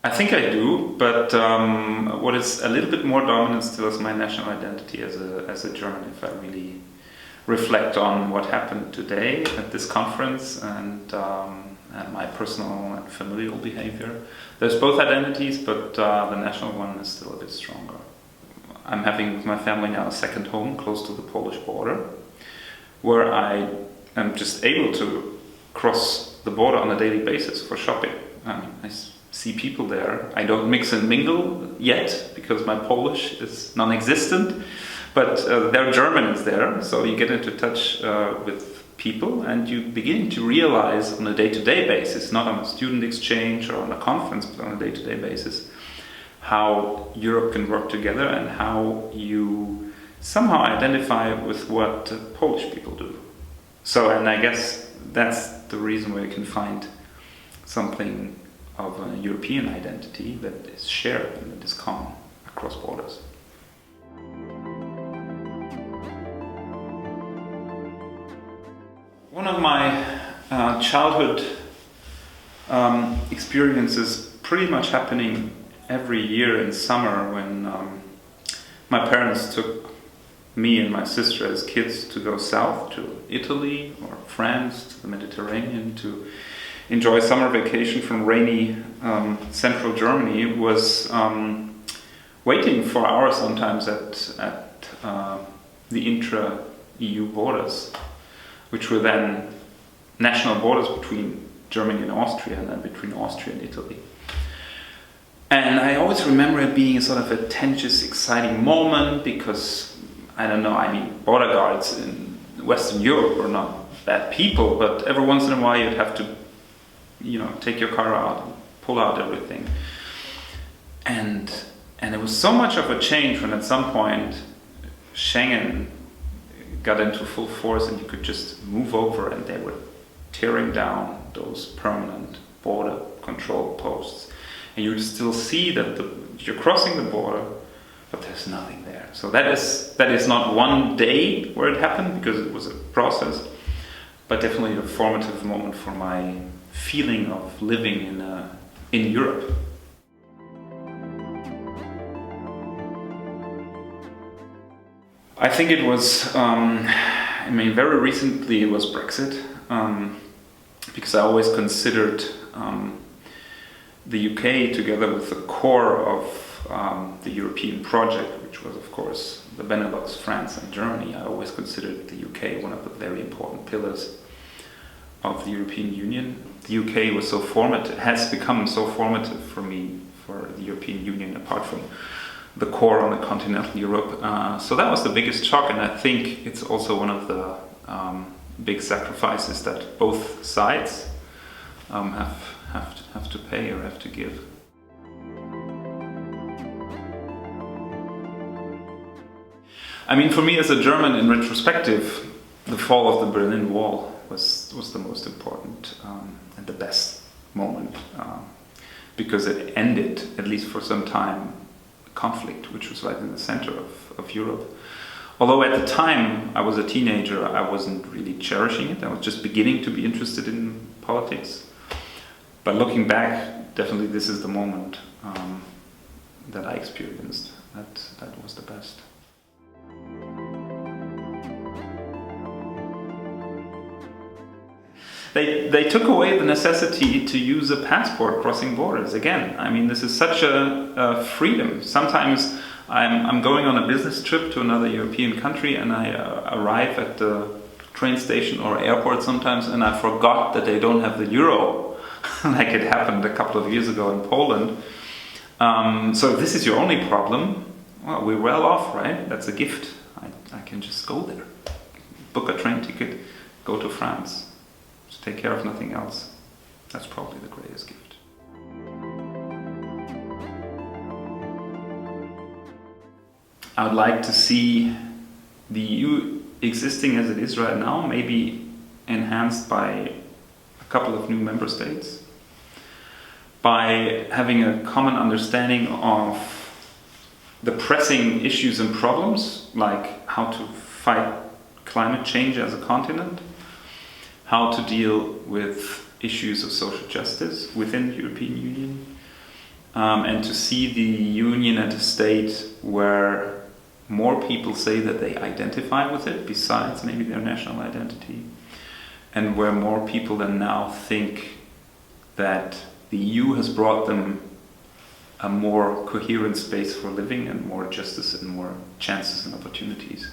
I think I do, but what is a little bit more dominant still is my national identity as a German. If I really reflect on what happened today at this conference and my personal and familial behavior, there's both identities, but the national one is still a bit stronger. I'm having with my family now a second home close to the Polish border, where I am just able to cross the border on a daily basis for shopping. I see people there. I don't mix and mingle yet because my Polish is non-existent, but there are Germans there, so you get into touch with people and you begin to realize on a day-to-day basis, not on a student exchange or on a conference, but on a day-to-day basis, how Europe can work together and how you somehow identify with what Polish people do. So, and I guess that's the reason where you can find something of a European identity that is shared and that is common across borders. One of my childhood experiences pretty much happening every year in summer when my parents took me and my sister as kids to go south to Italy or France, to the Mediterranean, to enjoy summer vacation from rainy central Germany, was waiting for hours sometimes at the intra-EU borders, which were then national borders between Germany and Austria, and then between Austria and Italy. And I always remember it being a sort of a tense, exciting moment because, I don't know, I mean, border guards in Western Europe were not bad people, but every once in a while you'd have to, take your car out and pull out everything. And it was so much of a change when at some point Schengen got into full force and you could just move over and they were tearing down those permanent border control posts. And you still see that you're crossing the border, but there's nothing there. So that is not one day where it happened because it was a process, but definitely a formative moment for my feeling of living in Europe. I think it was, very recently it was Brexit, because I always considered the UK together with the core of the European project, which was of course the Benelux, France and Germany. I always considered the UK one of the very important pillars of the European Union. The UK was so formative, has become so formative for me, for the European Union, apart from the core on the continental Europe. So that was the biggest shock, and I think it's also one of the big sacrifices that both sides have to pay or have to give. I mean, for me as a German, in retrospective, the fall of the Berlin Wall was the most important and the best moment, because it ended, at least for some time, conflict, which was right in the center of Europe. Although at the time I was a teenager, I wasn't really cherishing it. I was just beginning to be interested in politics. But looking back, definitely this is the moment that I experienced. That was the best. They took away the necessity to use a passport crossing borders. Again, I mean, this is such a freedom. Sometimes I'm going on a business trip to another European country and I arrive at the train station or airport sometimes and I forgot that they don't have the euro, like it happened a couple of years ago in Poland. So if this is your only problem, well, we're well off, right? That's a gift. I can just go there, book a train ticket, go to France. Take care of nothing else. That's probably the greatest gift. I would like to see the EU existing as it is right now, maybe enhanced by a couple of new member states, by having a common understanding of the pressing issues and problems, like how to fight climate change as a continent, how to deal with issues of social justice within the European Union, and to see the union at a state where more people say that they identify with it besides maybe their national identity, and where more people than now think that the EU has brought them a more coherent space for living and more justice and more chances and opportunities.